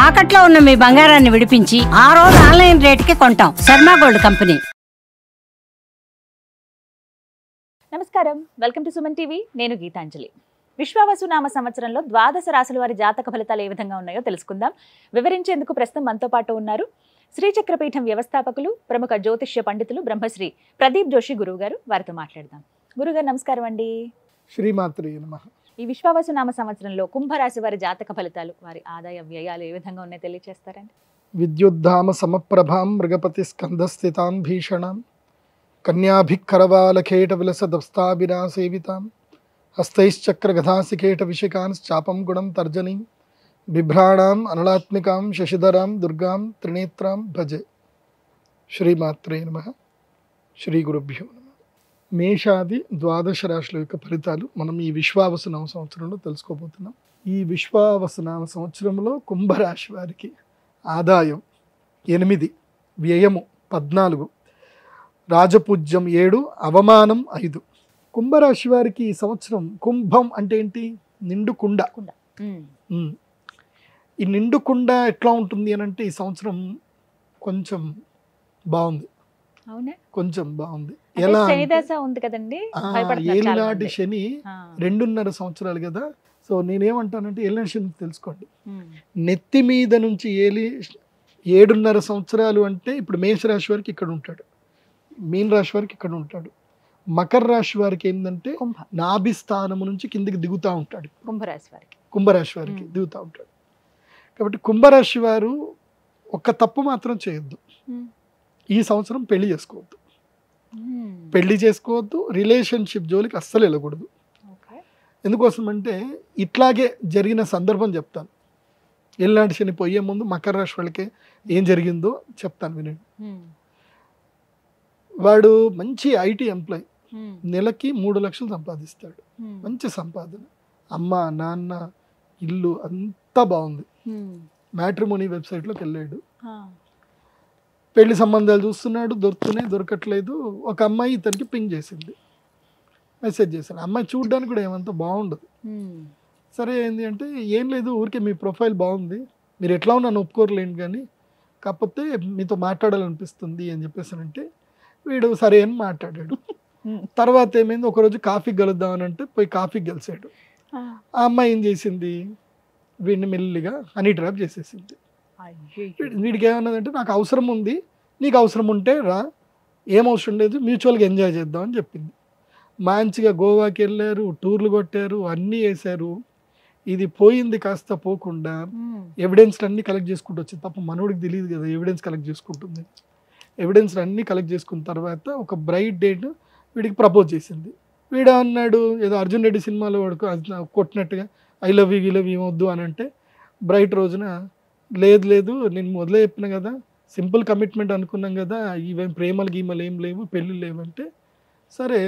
తాకట్లో ఉన్న మీ బంగారాన్ని విడిపించి ఆ రోజు ఆన్లైన్ రేటుకి కొంటాం. Sharma gold company. నమస్కారం, వెల్కమ్ టు సుమన్ టీవీ. నేను గీతాంజలి. విశ్వావసు నామ సంవత్సరంలో ద్వాదశ రాశుల వారి జాతక ఫలితాలు ఏ విధంగా ఉన్నాయో తెలుసుకుందాం. వివరించేందుకు ప్రస్తుతం మనతో పాటు ఉన్నారు శ్రీచక్రపీఠం వ్యవస్థాపకులు, ప్రముఖ జ్యోతిష్య పండితులు బ్రహ్మశ్రీ ప్రదీప్ జోషి గురువు గారు. వారితో మాట్లాడదాం. గురుగారు నమస్కారం అండి. శ్రీమాత్రే నమః. ఈ విశ్వావసు నామ సంవత్సరంలో కుంభరాశి వారి జాతక ఫలితాలు, వారి ఆదాయ వ్యయాలు ఏ విధంగా ఉన్నాయో తెలియజేస్తారండి? విద్యుద్ధామ సమప్రభాం మృగపతి స్కంధస్థితాం భీషణాం కన్యాభిక్కరవాలకేట విలసదస్తాభిరాసేవితాం హస్తైశ్చక్రగధాసికేట విషికాంశ్చాపం గుణం తర్జనీం బిభ్రాణాం అనలాత్మికాం శశిధరాం దుర్గాం త్రినేత్రాం భజే. శ్రీమాత్రే నమః. శ్రీ గురుభ్యో నమః. మేషాది ద్వాదశ రాశుల యొక్క ఫలితాలు మనం ఈ విశ్వావసునామ సంవత్సరంలో తెలుసుకోబోతున్నాం. ఈ విశ్వావసునామ సంవత్సరంలో కుంభరాశి వారికి ఆదాయం 8, వ్యయము 14, రాజపూజ్యం 7, అవమానం 5. కుంభరాశి వారికి ఈ సంవత్సరం కుంభం అంటే ఏంటి? నిండు కుండ. ఈ నిండు కుండ ఎట్లా ఉంటుంది అని అంటే ఈ సంవత్సరం కొంచెం బాగుంది. కొంచెం బాగుంది. ఎలా ఉంది కదండి, ఏలినాటి శని 2.5 సంవత్సరాలు కదా. సో నేనేమంటానంటే ఏలినాటి శని తెలుసుకోండి. నెత్తి మీద నుంచి 7.5 సంవత్సరాలు అంటే ఇప్పుడు మేషరాశి వారికి ఇక్కడ ఉంటాడు, మీన రాశి వారికి ఇక్కడ ఉంటాడు, మకర రాశి వారికి ఏంటంటే నాభి స్థానము నుంచి కిందికి దిగుతూ ఉంటాడు. కుంభరాశి వారికి దిగుతూ ఉంటాడు. కాబట్టి కుంభరాశి వారు ఒక్క తప్పు మాత్రం చేయొద్దు. ఈ సంవత్సరం పెళ్లి చేసుకోవద్దు, రిలేషన్షిప్ జోలికి అస్సలు వెళ్ళకూడదు. ఎందుకోసం అంటే ఇట్లాగే జరిగిన సందర్భం చెప్తాను. ఎల్లాంటి శని పోయే ముందు మకర రాశి వాళ్ళకి ఏం జరిగిందో చెప్తాను, వినండి. వాడు మంచి ఐటీ ఎంప్లాయ్, నెలకి 3 లక్షలు సంపాదిస్తాడు, మంచి సంపాదన, అమ్మ నాన్న ఇల్లు అంతా బాగుంది. మ్యాట్రిమోనీ వెబ్సైట్లోకి వెళ్ళాడు, పెళ్లి సంబంధాలు చూస్తున్నాడు, దొరకట్లేదు. ఒక అమ్మాయి ఇతనికి పింగ్ చేసింది, మెసేజ్ చేశాను. అమ్మాయి చూడడానికి కూడా ఏమంత బాగుండదు. సరే ఏంది అంటే, ఏం లేదు, ఊరికే మీ ప్రొఫైల్ బాగుంది, మీరు ఎట్లా నన్ను ఒప్పుకోరలేండి, కానీ కాకపోతే మీతో మాట్లాడాలనిపిస్తుంది అని చెప్పేసానంటే వీడు సరే అని మాట్లాడాడు. తర్వాత ఏమైంది, ఒకరోజు కాఫీకి కలుద్దామని అంటే పోయి కాఫీకి కలిసాడు. ఆ అమ్మాయి ఏం చేసింది, వీడిని మెల్లిగా హనీ ట్రాప్ చేసేసింది. వీడికి ఏమన్నదంటే, నాకు అవసరం ఉంది, నీకు అవసరం ఉంటే రా, ఏం అవసరం లేదు, మ్యూచువల్గా ఎంజాయ్ చేద్దాం అని చెప్పింది. మంచిగా గోవాకి వెళ్ళారు, టూర్లు కొట్టారు, అన్నీ వేశారు. ఇది పోయింది కాస్త పోకుండా ఎవిడెన్స్లు అన్నీ కలెక్ట్ చేసుకుంటూ వచ్చింది. పాపం మనోడికి తెలియదు కదా ఎవిడెన్స్ కలెక్ట్ చేసుకుంటుంది. ఎవిడెన్స్లు అన్నీ కలెక్ట్ చేసుకున్న తర్వాత ఒక బ్రైట్ డేట్ వీడికి ప్రపోజ్ చేసింది. వీడు అన్నాడు, ఏదో అర్జున్ రెడ్డి సినిమాలో వాడుకో కొట్టినట్టుగా ఐ లవ్ యూ ఏమొద్దు అని అంటే, బ్రైట్ రోజున లేదు నేను మొదలే చెప్పిన కదా, సింపుల్ కమిట్మెంట్ అనుకున్నాం కదా, ఇవేం ప్రేమలు గీమలు ఏం లేవు, పెళ్ళి లేవంటే, సరే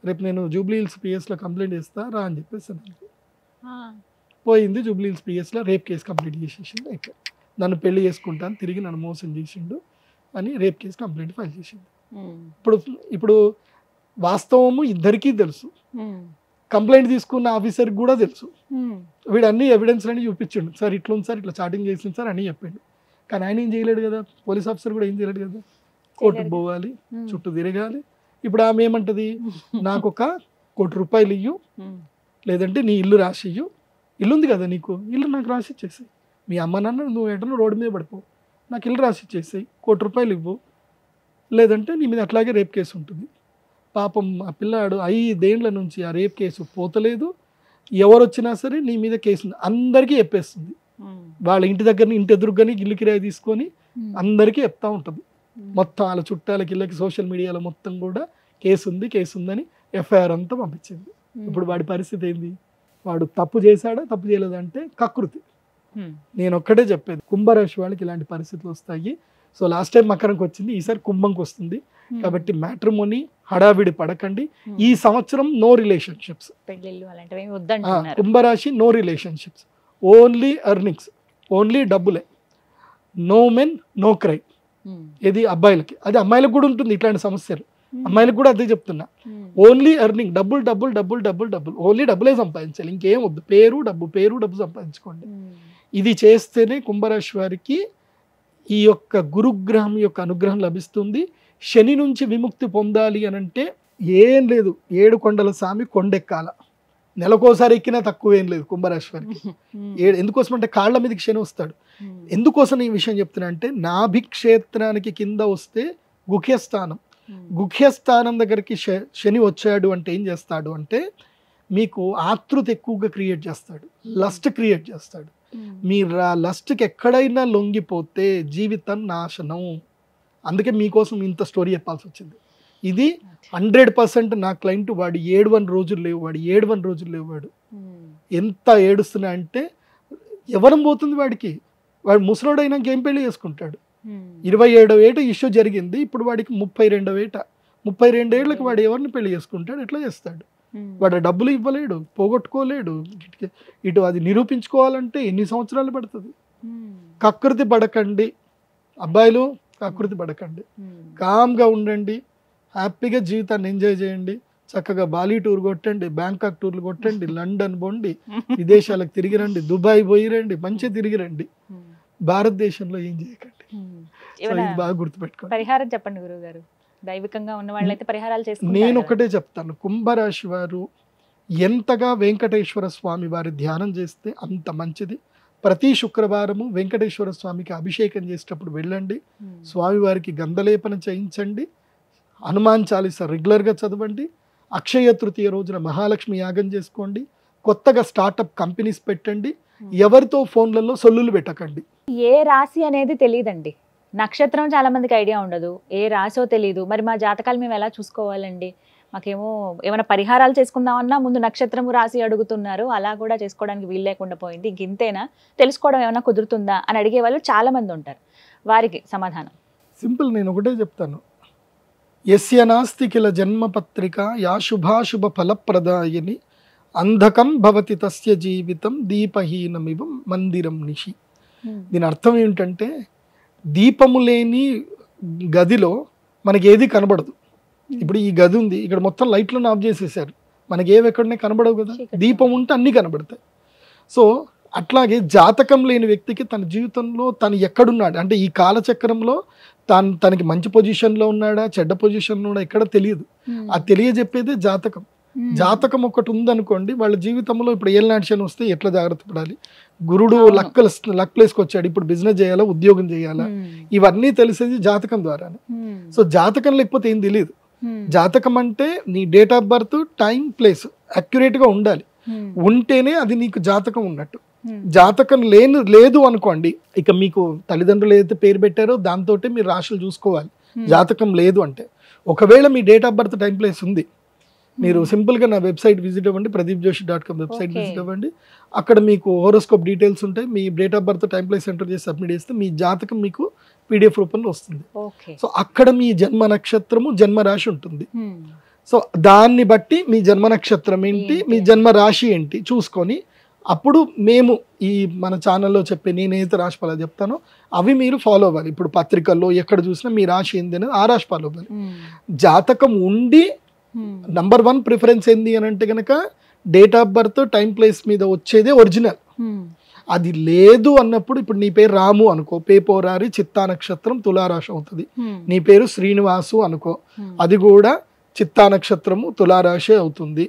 రేపు నేను జూబ్లీ హిల్స్ పిఎస్లో కంప్లైంట్ చేస్తా రా అని చెప్పేసి పోయింది. జూబ్లీ హిల్స్ పిఎస్లో రేప్ కేసు కంప్లీట్ చేసేసింది. అయితే నన్ను పెళ్లి చేసుకుంటాను, తిరిగి నన్ను మోసం చేసిండు అని రేప్ కేసు కంప్లైంట్ ఫైల్ చేసింది. ఇప్పుడు వాస్తవము ఇద్దరికీ తెలుసు, కంప్లైంట్ తీసుకున్న ఆఫీసర్కి కూడా తెలుసు. వీడు అన్ని ఎవిడెన్స్ అన్ని చూపించిండు, సార్ ఇట్లా ఉంది సార్, ఇట్లా చాటింగ్ చేసింది సార్ అని చెప్పిండు. కానీ ఆయన ఏం చేయలేడు కదా, పోలీస్ ఆఫీసర్ కూడా ఏం చేయలేడు కదా, కోర్టుకు పోవాలి, చుట్టూ తిరగాలి. ఇప్పుడు ఆమె ఏమంటది, నాకు ఒక ₹1 కోటి ఇయ్యు, లేదంటే నీ ఇల్లు రాసి ఇయ్యు, ఇల్లు ఉంది కదా నీకు, ఇల్లు నాకు రాసి ఇచ్చేసాయి, మీ అమ్మ నాన్న నువ్వు ఎటనో రోడ్డు మీద పడిపోవు, నాకు ఇల్లు రాసి ఇచ్చేసాయి, ₹1 కోటి ఇవ్వు, లేదంటే నీ మీద అట్లాగే రేప్ కేసు ఉంటుంది. పాపం ఆ పిల్లాడు 5 ఏళ్ల నుంచి ఆ రేప్ కేసు పోతలేదు. ఎవరు వచ్చినా సరే నీ మీద కేసు అందరికీ చెప్పేస్తుంది. వాళ్ళ ఇంటి దగ్గర ఇంటి ఎదురుగానే ఇల్లు కిరాయి తీసుకొని అందరికీ చెప్తా ఉంటుంది. మొత్తం వాళ్ళ చుట్టాలకి ఇళ్ళకి సోషల్ మీడియాలో మొత్తం కూడా కేసు ఉందని ఎఫ్ఐఆర్ అంతా పంపించింది. ఇప్పుడు వాడి పరిస్థితి ఏంది, వాడు తప్పు చేశాడా తప్పు చేయలేదంటే కకృతి. నేను ఒక్కటే చెప్పేది, కుంభరాశి వాళ్ళకి ఇలాంటి పరిస్థితులు వస్తాయి. సో లాస్ట్ టైం మకరంకి వచ్చింది, ఈసారి కుంభంకి వస్తుంది. కాబట్టి మ్యాట్రిమోనీ హడావిడి పడకండి. ఈ సంవత్సరం నో రిలేషన్షిప్స్, కుంభరాశి no relationships, only earnings, only డబ్బులే, నో మెన్ నో క్రై. ఇది అబ్బాయిలకి, అది అమ్మాయిలకు కూడా ఉంటుంది ఇట్లాంటి సమస్యలు, అమ్మాయిలకు కూడా అదే చెప్తున్నా. ఓన్లీ ఎర్నింగ్, డబ్బులు, ఓన్లీ డబ్బులే సంపాదించాలి, ఇంకేం వద్దు. పేరు డబ్బు సంపాదించుకోండి. ఇది చేస్తేనే కుంభరాశి వారికి ఈ యొక్క గురుగ్రహం యొక్క అనుగ్రహం లభిస్తుంది. శని నుంచి విముక్తి పొందాలి అని అంటే ఏం లేదు, 7 కొండల స్వామి కొండెక్కాల. నెలకోసారి ఎక్కినా తక్కువేం లేదు కుంభరాశి వారికి. ఎందుకోసం అంటే కాళ్ళ మీదకి శని వస్తాడు. ఎందుకోసం ఈ విషయం చెప్తున్నా అంటే నాభిక్షేత్రానికి కింద వస్తే గుహ్యస్థానం, గుహ్యస్థానం దగ్గరికి శని వచ్చాడు అంటే ఏం చేస్తాడు అంటే మీకు ఆతృత ఎక్కువగా క్రియేట్ చేస్తాడు, లస్ట్ క్రియేట్ చేస్తాడు. మీరు ఆ లస్ట్కి ఎక్కడైనా లొంగిపోతే జీవితం నాశనం. అందుకే మీకోసం ఇంత స్టోరీ చెప్పాల్సి వచ్చింది. ఇది 100% నా క్లయింట్ వాడు 7 రోజులు లేవు వాడు ఎంత ఏడుస్తున్నా అంటే ఎవరం పోతుంది వాడికి. వాడు ముసలోడైనాక ఏం పెళ్లి చేసుకుంటాడు? 27వ ఏట ఇష్యూ జరిగింది, ఇప్పుడు వాడికి 32వ ఏట. 32 ఏళ్ళకి వాడు ఎవరిని పెళ్లి చేసుకుంటాడు? ఎట్లా చేస్తాడు? వాడు డబ్బులు ఇవ్వలేడు, పోగొట్టుకోలేడు. ఇటు అది నిరూపించుకోవాలంటే ఎన్ని సంవత్సరాలు పడుతుంది? కకృతి పడకండి అబ్బాయిలు, కకృతి పడకండి, కామ్గా ఉండండి, హ్యాపీగా జీవితాన్ని ఎంజాయ్ చేయండి. చక్కగా బాలీ టూర్ కొట్టండి, బ్యాంకాక్ టూర్లు కొట్టండి, లండన్ పోండి, విదేశాలకు తిరిగి రండి, దుబాయ్ పోయి రండి, మంచిగా తిరిగి రండి. భారతదేశంలో ఏం చేయకండి. ఇది బాగా గుర్తుపెట్టుకోండి. పరిహారం చెప్పండి గురువు గారు. దైవికంగా ఉన్న వాళ్ళైతే పరిహారాలు చేసుకుంటారు. నేను ఒకటే చెప్తాను, కుంభరాశి వారు ఎంతగా వెంకటేశ్వర స్వామి వారి ధ్యానం చేస్తే అంత మంచిది. ప్రతి శుక్రవారము వెంకటేశ్వర స్వామికి అభిషేకం చేసేటప్పుడు వెళ్ళండి, స్వామివారికి గంధలేపన చేయించండి, హనుమాన్ చాలీసా రెగ్యులర్గా చదవండి, అక్షయ తృతీయ రోజున మహాలక్ష్మి యాగం చేసుకోండి, కొత్తగా స్టార్టప్ కంపెనీస్ పెట్టండి, ఎవరితో ఫోన్లలో సొల్లులు పెట్టకండి. ఏ రాశి అనేది తెలియదండి, నక్షత్రం చాలా మందికి ఐడియా ఉండదు, ఏ రాశో తెలియదు. మరి మా జాతకాలు మేము ఎలా చూసుకోవాలండి? మాకేమో ఏమైనా పరిహారాలు చేసుకుందామన్నా ముందు నక్షత్రము రాశి అడుగుతున్నారు, అలా కూడా చేసుకోవడానికి వీలు లేకుండా పోయింది. ఇంతేనా, తెలుసుకోవడం ఏమైనా కుదురుతుందా అని అడిగే వాళ్ళు చాలా మంది ఉంటారు. వారికి సమాధానం సింపుల్, నేను ఒకటే చెప్తాను. యస్య నాస్తి కిల జన్మపత్రిక యా శుభాశుభ ఫలప్రదాయని అంధకం భవతి తస్య జీవితం దీపహీనమివ మందిరం నిషి. దీని అర్థం ఏమిటంటే దీపము లేని గదిలో మనకి ఏది కనబడదు. ఇప్పుడు ఈ గది ఉంది, ఇక్కడ మొత్తం లైట్లను ఆఫ్ చేసేసారు, మనకి ఏవి ఎక్కడనే కనబడవు కదా. దీపం ఉంటే అన్నీ కనబడతాయి. సో అట్లాగే జాతకం లేని వ్యక్తికి తన జీవితంలో తను ఎక్కడున్నాడు అంటే ఈ కాలచక్రంలో తనకి మంచి పొజిషన్లో ఉన్నాడా చెడ్డ పొజిషన్లో ఉన్నాడా ఎక్కడ తెలియదు. అది తెలియజెప్పేదే జాతకం. జాతకం ఒకటి ఉందనుకోండి, వాళ్ళ జీవితంలో ఇప్పుడు ఏళ్ళనాటి శని వస్తే ఎట్లా జాగ్రత్త పడాలి, గురుడు లక్ ప్లేస్కి వచ్చాడు, ఇప్పుడు బిజినెస్ చేయాలా ఉద్యోగం చేయాలా, ఇవన్నీ తెలిసేది జాతకం ద్వారానే. సో జాతకం లేకపోతే ఏం తెలియదు. జాతకం అంటే నీ date of birth, time, place అక్యురేట్గా ఉండాలి, ఉంటేనే అది నీకు జాతకం ఉన్నట్టు. జాతకం లేదు అనుకోండి, ఇక మీకు తల్లిదండ్రులు ఏదైతే పేరు పెట్టారో దాంతో మీరు రాశులు చూసుకోవాలి. జాతకం లేదు అంటే, ఒకవేళ మీ date of birth, time, place ఉంది, మీరు సింపుల్గా నా వెబ్సైట్ విజిట్ అవ్వండి, pradeepjoshi.com వెబ్సైట్ విజిట్ అవ్వండి. అక్కడ మీకు హోరోస్కోప్ డీటెయిల్స్ ఉంటాయి. మీ date of birth, time, place enter చేసి సబ్మిట్ చేస్తే మీ జాతకం మీకు PDF రూపంలో వస్తుంది. సో అక్కడ మీ జన్మ నక్షత్రము, జన్మ రాశి ఉంటుంది. సో దాన్ని బట్టి మీ జన్మ నక్షత్రం ఏంటి, మీ జన్మ రాశి ఏంటి చూసుకొని అప్పుడు మేము ఈ మన ఛానల్లో చెప్పే నేనైతే రాశి ఫలాలు చెప్తానో అవి మీరు ఫాలో అవ్వాలి. ఇప్పుడు పత్రికల్లో ఎక్కడ చూసినా మీ రాశి ఏంది అనేది ఆ రాశి ఫాలో అవ్వాలి. జాతకం ఉండి నంబర్ 1 ప్రిఫరెన్స్ ఏంది అని అంటే కనుక date of birth, time, place మీద వచ్చేదే ఒరిజినల్. అది లేదు అన్నప్పుడు ఇప్పుడు నీ పేరు రాము అనుకో, పేపోరారి చిత్తా నక్షత్రం తులారాశి అవుతుంది. నీ పేరు శ్రీనివాసు అనుకో, అది కూడా చిత్తా నక్షత్రము తులారాశి అవుతుంది.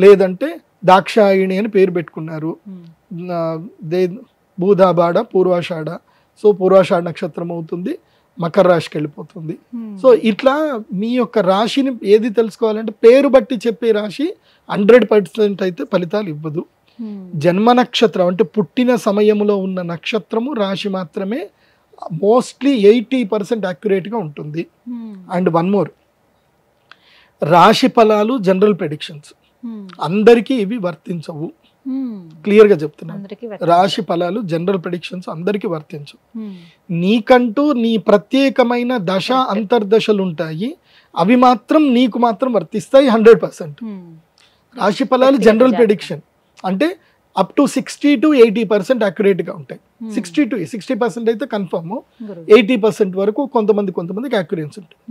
లేదంటే దాక్షాయిణి అని పేరు పెట్టుకున్నారు, భూదాబాడ, పూర్వాషాఢ, సో పూర్వాషాఢ నక్షత్రం అవుతుంది, మకర రాశికి వెళ్ళిపోతుంది. సో ఇట్లా మీ యొక్క రాశిని ఏది తెలుసుకోవాలంటే పేరు బట్టి చెప్పే రాశి 100% అయితే ఫలితాలు ఇవ్వదు. జన్మ నక్షత్రం అంటే పుట్టిన సమయంలో ఉన్న నక్షత్రము, రాశి మాత్రమే మోస్ట్లీ 80% యాక్యురేట్గా ఉంటుంది. అండ్ వన్ మోర్, రాశి ఫలాలు జనరల్ ప్రెడిక్షన్స్ అందరికీ ఇవి వర్తించవు. క్లియర్గా చెప్తున్నాను, రాశి ఫలాలు జనరల్ ప్రెడిక్షన్స్ అందరికీ వర్తించవు. నీకంటూ నీ ప్రత్యేకమైన దశ అంతర్దశలు ఉంటాయి, అవి మాత్రం నీకు మాత్రం వర్తిస్తాయి 100%. రాశి ఫలాలు జనరల్ ప్రెడిక్షన్ అంటే అప్ టు 60 to 80% యాక్యురేట్గా ఉంటాయి. 60% అయితే కన్ఫర్మ్, 80% వరకు కొంతమందికి యాక్యురెన్సీ ఉంటుంది.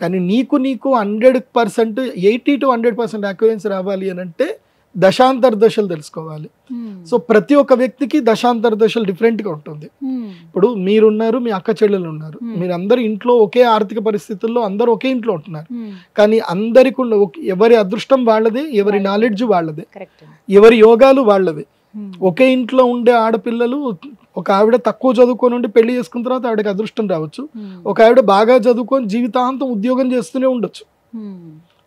కానీ నీకు 100% 80 to 100% యాక్యురెన్సీ రావాలి అని అంటే దశాంతర దశలు తెలుసుకోవాలి. సో ప్రతి ఒక్క వ్యక్తికి దశాంతర దశలు డిఫరెంట్గా ఉంటుంది. ఇప్పుడు మీరున్నారు, మీ అక్క చెల్లెలు ఉన్నారు, మీరు అందరు ఇంట్లో ఒకే ఆర్థిక పరిస్థితుల్లో అందరూ ఒకే ఇంట్లో ఉంటున్నారు. కానీ అందరికి ఎవరి అదృష్టం వాళ్ళదే, ఎవరి నాలెడ్జ్ వాళ్ళదే, ఎవరి యోగాలు వాళ్ళదే. ఒకే ఇంట్లో ఉండే ఆడపిల్లలు, ఒక ఆవిడ తక్కువ చదువుకొని ఉండి పెళ్లి చేసుకున్న తర్వాత ఆవిడకి అదృష్టం రావచ్చు, ఒక ఆవిడ బాగా చదువుకొని జీవితాంతం ఉద్యోగం చేస్తూనే ఉండొచ్చు.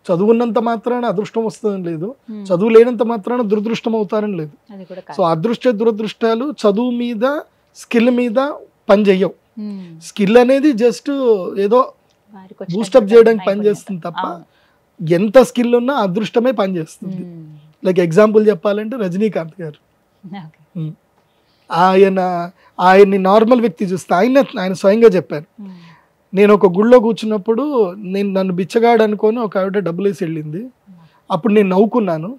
చదువున్నంత మాత్రాన అదృష్టం వస్తుందని లేదు, చదువు లేనంత మాత్రాన దురదృష్టం అవుతారని లేదు. సో అదృష్ట దురదృష్టాలు చదువు మీద, స్కిల్ మీద పనిచేయవు. స్కిల్ అనేది జస్ట్ ఏదో బూస్టప్ చేయడానికి పనిచేస్తుంది తప్ప, ఎంత స్కిల్ ఉన్నా అదృష్టమే పనిచేస్తుంది. లైక్ ఎగ్జాంపుల్ చెప్పాలంటే రజనీకాంత్ గారు, ఆయన్ని నార్మల్ వ్యక్తి చూస్తే ఆయన స్వయంగా చెప్పారు, నేను ఒక గుళ్ళో కూర్చున్నప్పుడు నన్ను బిచ్చగాడు అనుకొని ఒక ఆవిడ డబ్బులు వేసి వెళ్ళింది, అప్పుడు నేను నవ్వుకున్నాను.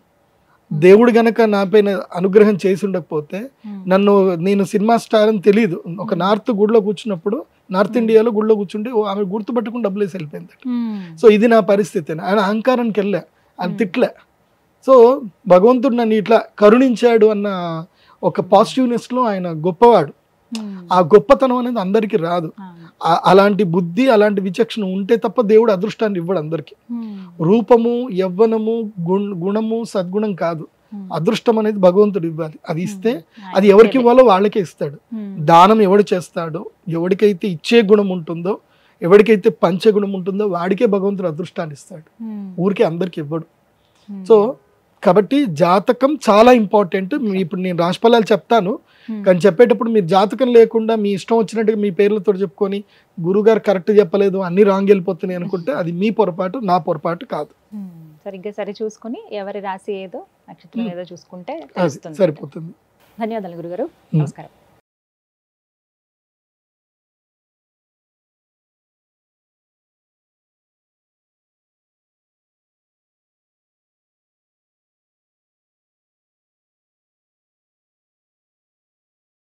దేవుడు గనక నా పైన అనుగ్రహం చేసి ఉండకపోతే, నేను సినిమా స్టార్ అని తెలియదు, ఒక నార్త్ గుడిలో కూర్చున్నప్పుడు, నార్త్ ఇండియాలో గుడిలో కూర్చుంటే ఆమె గుర్తుపట్టుకుని డబ్బులు వేసి వెళ్ళిపోయింది. సో ఇది నా పరిస్థితి. ఆయన అహంకారానికి వెళ్ళా, ఆయన తిట్లే. సో భగవంతుడు నన్ను ఇట్లా కరుణించాడు అన్న ఒక పాజిటివ్నెస్ లో ఆయన గొప్పవాడు. ఆ గొప్పతనం అనేది అందరికీ రాదు. అలాంటి బుద్ధి, అలాంటి విచక్షణ ఉంటే తప్ప దేవుడు అదృష్టాన్ని ఇవ్వడు అందరికి. రూపము, యవ్వనము, గుణము, సద్గుణం కాదు, అదృష్టం అనేది భగవంతుడు ఇవ్వాలి. అది ఇస్తే అది ఎవరికి ఇవ్వాలో వాళ్ళకే ఇస్తాడు. దానం ఎవడు చేస్తాడో, ఎవరికైతే ఇచ్చే గుణం ఉంటుందో, ఎవరికైతే పంచే గుణం ఉంటుందో వాడికే భగవంతుడు అదృష్టాన్ని ఇస్తాడు, ఊరికే అందరికి ఇవ్వడు. సో కాబట్టి జాతకం చాలా ఇంపార్టెంట్. ఇప్పుడు నేను రాశిఫలాలు చెప్తాను, కానీ చెప్పేటప్పుడు మీరు జాతకం లేకుండా మీ ఇష్టం వచ్చినట్టుగా మీ పేర్లతో చెప్పుకొని గురుగారు కరెక్ట్ చెప్పలేదు, అన్ని రాంగ్ వెళ్ళిపోతున్నాయి అనుకుంటే అది మీ పొరపాటు, నా పొరపాటు కాదు. సరిగ్గా సరి చూసుకుని ఎవరి రాశి ఏదో, నక్షత్రం ఏదో చూసుకుంటే సరిపోతుంది. ధన్యవాదాలు గురుగారు. నమస్కారం.